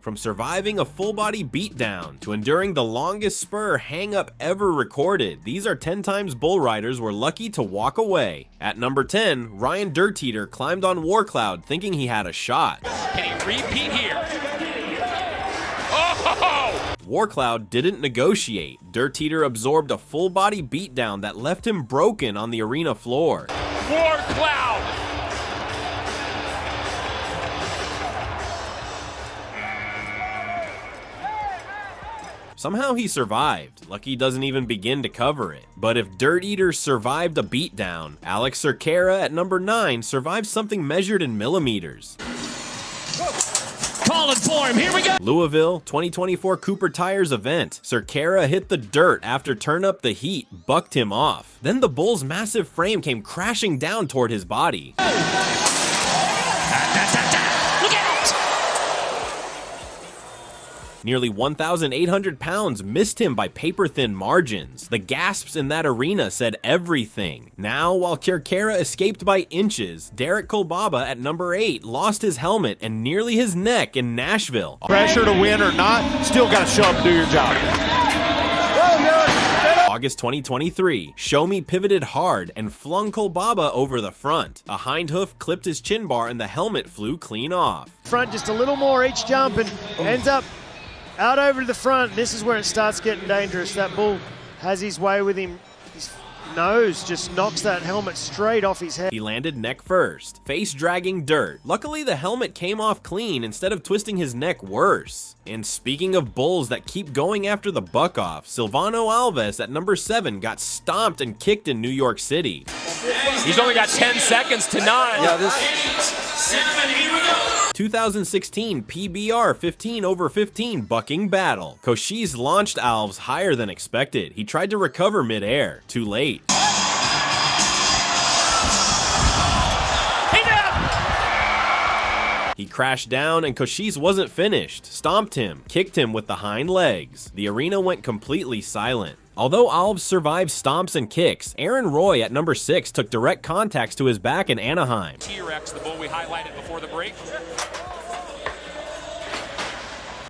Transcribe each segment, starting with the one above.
From surviving a full-body beatdown to enduring the longest spur hang-up ever recorded, these are 10 times bull riders were lucky to walk away. At number 10, Ryan Dirt Eater climbed on Warcloud thinking he had a shot. Can he repeat here? Oh! Warcloud didn't negotiate. Dirt Eater absorbed a full-body beatdown that left him broken on the arena floor. Warcloud! Somehow he survived. Lucky doesn't even begin to cover it. But if Dirt Eater survived a beatdown, Alex Cerquera at number 9 survived something measured in millimeters. Calling for him, here we go! Louisville 2024 Cooper Tires event. Cerquera hit the dirt after Turn Up the Heat bucked him off. Then the bull's massive frame came crashing down toward his body. Nearly 1,800 pounds missed him by paper-thin margins. The gasps in that arena said everything. Now, while Cerquera escaped by inches, Derek Kolbaba at number 8 lost his helmet and nearly his neck in Nashville. Pressure to win or not, still got to show up and do your job. August 2023, Show Me pivoted hard and flung Kolbaba over the front. A hind hoof clipped his chin bar and the helmet flew clean off. Front just a little more each jump and ends up out over to the front. This is where it starts getting dangerous. That bull has his way with him. His nose just knocks that helmet straight off his head. He landed neck first, face dragging dirt. Luckily, the helmet came off clean instead of twisting his neck worse. And speaking of bulls that keep going after the buck off, Silvano Alves at number 7 got stomped and kicked in New York City. He's only got 10 seconds to 9. Yeah, 2016 PBR 15/15 bucking battle. Cochise launched Alves higher than expected. He tried to recover midair. Too late. He crashed down and Cochise wasn't finished. Stomped him, kicked him with the hind legs. The arena went completely silent. Although Alves survived stomps and kicks, Aaron Roy at number 6 took direct contacts to his back in Anaheim. T-Rex, the bull we highlighted before the break.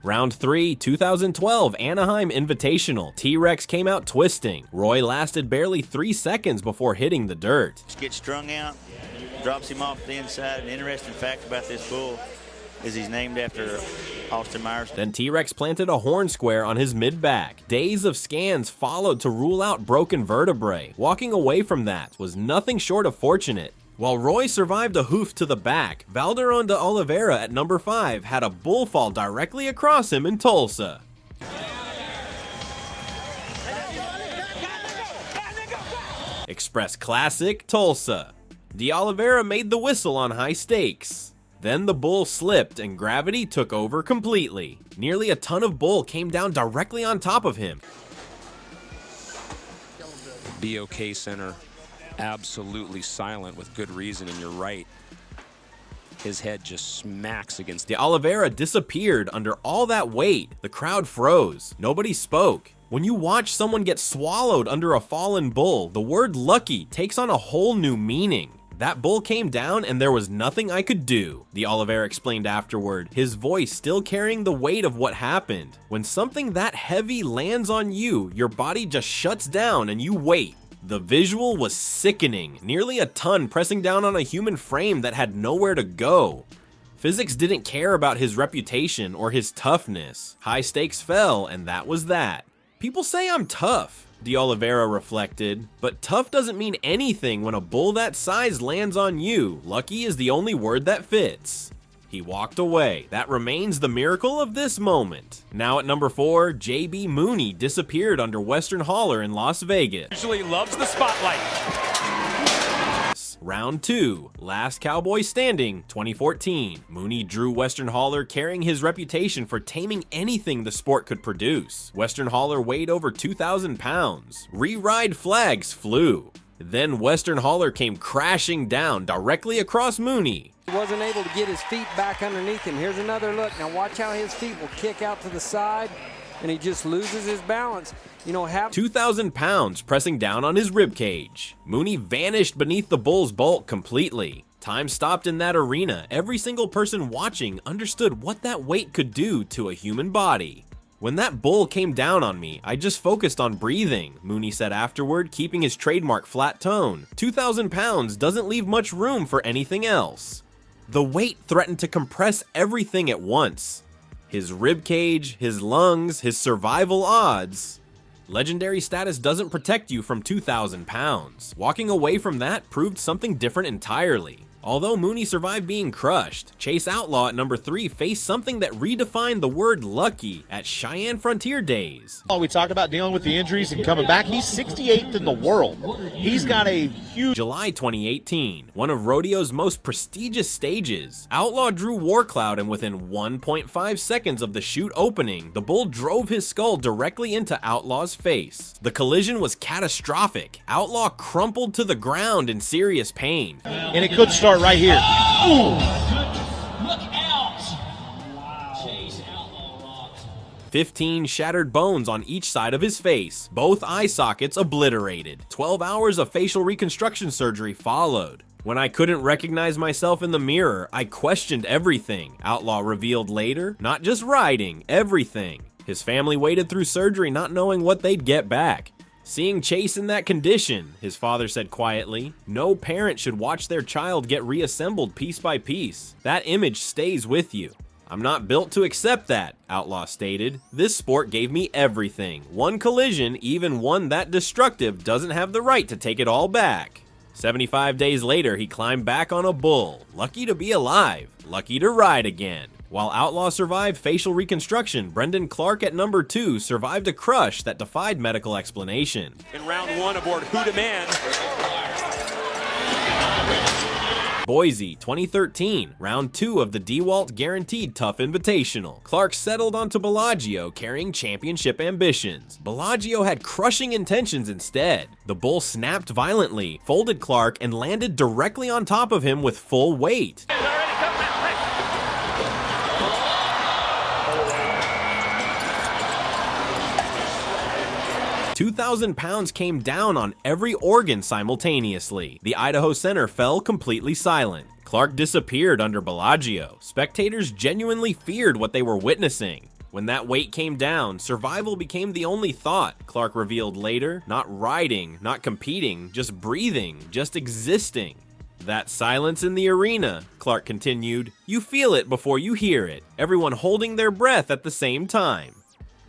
Round 3, 2012 Anaheim Invitational. T-Rex came out twisting. Roy lasted barely 3 seconds before hitting the dirt. Gets strung out, drops him off the inside. An interesting fact about this bull is he's named after Austin Myers. Then T-Rex planted a horn square on his mid-back. Days of scans followed to rule out broken vertebrae. Walking away from that was nothing short of fortunate. While Roy survived a hoof to the back, Valderon de Oliveira at number 5 had a bull fall directly across him in Tulsa. Express Classic, Tulsa. De Oliveira made the whistle on high stakes. Then the bull slipped and gravity took over completely. Nearly a ton of bull came down directly on top of him. BOK Center, absolutely silent with good reason, and you're right. His head just smacks against De Oliveira disappeared under all that weight. The crowd froze. Nobody spoke. When you watch someone get swallowed under a fallen bull, the word lucky takes on a whole new meaning. That bull came down and there was nothing I could do, De Oliveira explained afterward, his voice still carrying the weight of what happened. When something that heavy lands on you, your body just shuts down and you wait. The visual was sickening, nearly a ton pressing down on a human frame that had nowhere to go. Physics didn't care about his reputation or his toughness. High stakes fell and that was that. People say I'm tough, De Oliveira reflected, but tough doesn't mean anything when a bull that size lands on you. Lucky is the only word that fits. He walked away. That remains the miracle of this moment. Now at number 4, JB Mooney disappeared under Western Holler in Las Vegas. Usually loves the spotlight. Round 2, Last Cowboy Standing, 2014. Mooney drew Western Holler carrying his reputation for taming anything the sport could produce. Western Holler weighed over 2,000 pounds. Re-ride flags flew. Then Western Holler came crashing down directly across Mooney. He wasn't able to get his feet back underneath him. Here's another look. Now watch how his feet will kick out to the side and he just loses his balance. You know, 2,000 pounds pressing down on his ribcage. Mooney vanished beneath the bull's bulk completely. Time stopped in that arena. Every single person watching understood what that weight could do to a human body. When that bull came down on me, I just focused on breathing, Mooney said afterward, keeping his trademark flat tone. 2,000 pounds doesn't leave much room for anything else. The weight threatened to compress everything at once. His rib cage, his lungs, his survival odds. Legendary status doesn't protect you from 2,000 pounds. Walking away from that proved something different entirely. Although Mooney survived being crushed, Chase Outlaw at number 3 faced something that redefined the word lucky at Cheyenne Frontier Days. We talked about dealing with the injuries and coming back. He's 68th in the world. He's got a huge... July 2018, one of Rodeo's most prestigious stages. Outlaw drew War Cloud, and within 1.5 seconds of the chute opening, the bull drove his skull directly into Outlaw's face. The collision was catastrophic. Outlaw crumpled to the ground in serious pain. And it could start right here. Ooh. 15 shattered bones on each side of his face, both eye sockets obliterated. 12 hours of facial reconstruction surgery followed. When I couldn't recognize myself in the mirror, I questioned everything, Outlaw revealed later. Not just riding, everything. His family waited through surgery not knowing what they'd get back. Seeing Chase in that condition, his father said quietly, no parent should watch their child get reassembled piece by piece. That image stays with you. I'm not built to accept that, Outlaw stated. This sport gave me everything. One collision, even one that destructive, doesn't have the right to take it all back. 75 days later, he climbed back on a bull. Lucky to be alive. Lucky to ride again. While Outlaw survived facial reconstruction, Brendan Clark at number 2 survived a crush that defied medical explanation. In round 1 aboard Who Demand. Boise, 2013, round 2 of the DeWalt Guaranteed Tough Invitational. Clark settled onto Bellagio, carrying championship ambitions. Bellagio had crushing intentions instead. The bull snapped violently, folded Clark, and landed directly on top of him with full weight. 2,000 pounds came down on every organ simultaneously. The Idaho Center fell completely silent. Clark disappeared under Bellagio. Spectators genuinely feared what they were witnessing. When that weight came down, survival became the only thought, Clark revealed later. Not riding, not competing, just breathing, just existing. That silence in the arena, Clark continued, you feel it before you hear it, everyone holding their breath at the same time.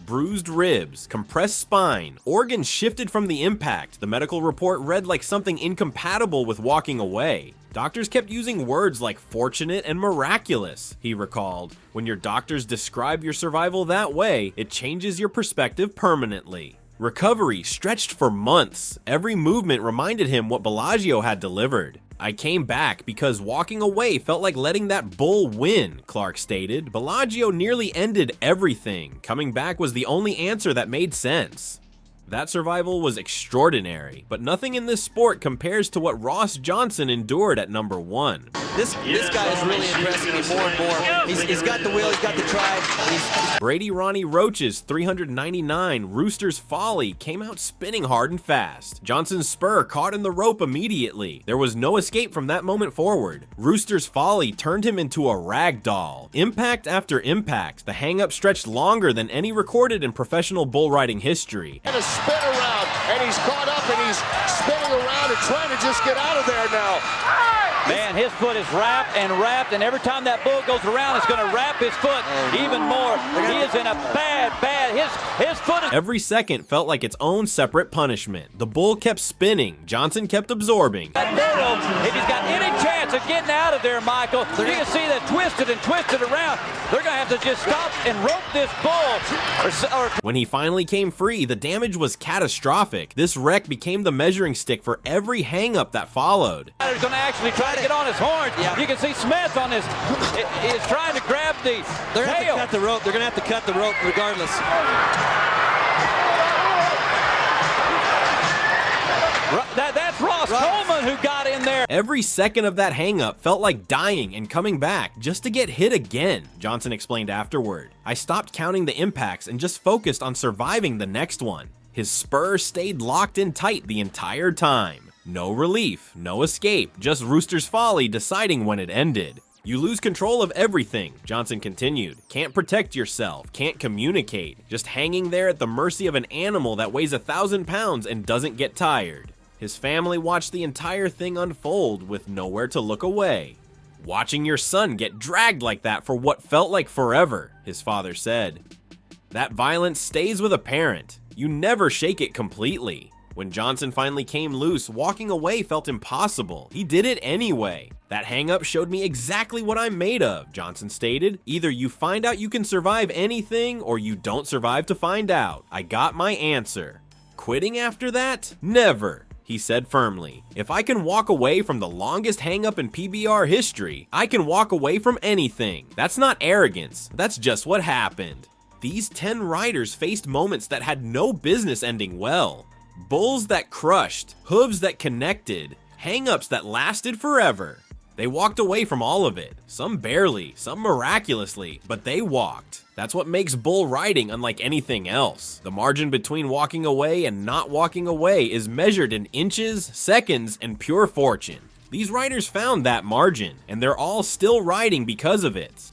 Bruised ribs, compressed spine, organs shifted from the impact. The medical report read like something incompatible with walking away. Doctors kept using words like fortunate and miraculous, he recalled. When your doctors describe your survival that way, it changes your perspective permanently. Recovery stretched for months. Every movement reminded him what Bellagio had delivered. I came back because walking away felt like letting that bull win, Clark stated. Bellagio nearly ended everything. Coming back was the only answer that made sense. That survival was extraordinary, but nothing in this sport compares to what Ross Johnson endured at number 1. This guy is really impressing me more and more. He's got the will, he's got the drive. Brady Ronnie Roach's 399 Rooster's Folly came out spinning hard and fast. Johnson's spur caught in the rope immediately. There was no escape from that moment forward. Rooster's Folly turned him into a rag doll. Impact after impact, the hang-up stretched longer than any recorded in professional bull riding history. And a spin around, and he's caught up, and he's spinning around and trying to just get out of there now. Man, his foot is wrapped, and every time that bull goes around, it's going to wrap his foot even more. He is in a bad, his foot is... Every second felt like its own separate punishment. The bull kept spinning, Johnson kept absorbing. That burrow, if he's got any chance of getting out of there, Michael, you can see that twisted and twisted around. They're going to have to just stop and rope this bull. When he finally came free, the damage was catastrophic. This wreck became the measuring stick for every hang-up that followed. He's going to actually try to get on his horn. Yeah. You can see Smith on this. Is trying to grab the They're going to have to cut the rope. They're going to have to cut the rope regardless. That's Ross Coleman who got in there. Every second of that hang-up felt like dying and coming back just to get hit again, Johnson explained afterward. I stopped counting the impacts and just focused on surviving the next one. His spur stayed locked in tight the entire time. No relief, no escape, just Rooster's folly deciding when it ended. You lose control of everything, Johnson continued. Can't protect yourself, can't communicate, just hanging there at the mercy of an animal that weighs 1,000 pounds and doesn't get tired. His family watched the entire thing unfold with nowhere to look away. Watching your son get dragged like that for what felt like forever, his father said. That violence stays with a parent. You never shake it completely. When Johnson finally came loose, walking away felt impossible. He did it anyway. That hang-up showed me exactly what I'm made of, Johnson stated. Either you find out you can survive anything, or you don't survive to find out. I got my answer. Quitting after that? Never, he said firmly. If I can walk away from the longest hang-up in PBR history, I can walk away from anything. That's not arrogance. That's just what happened. These 10 riders faced moments that had no business ending well. Bulls that crushed, hooves that connected, hang-ups that lasted forever. They walked away from all of it. Some barely, some miraculously, but they walked. That's what makes bull riding unlike anything else. The margin between walking away and not walking away is measured in inches, seconds, and pure fortune. These riders found that margin, and they're all still riding because of it.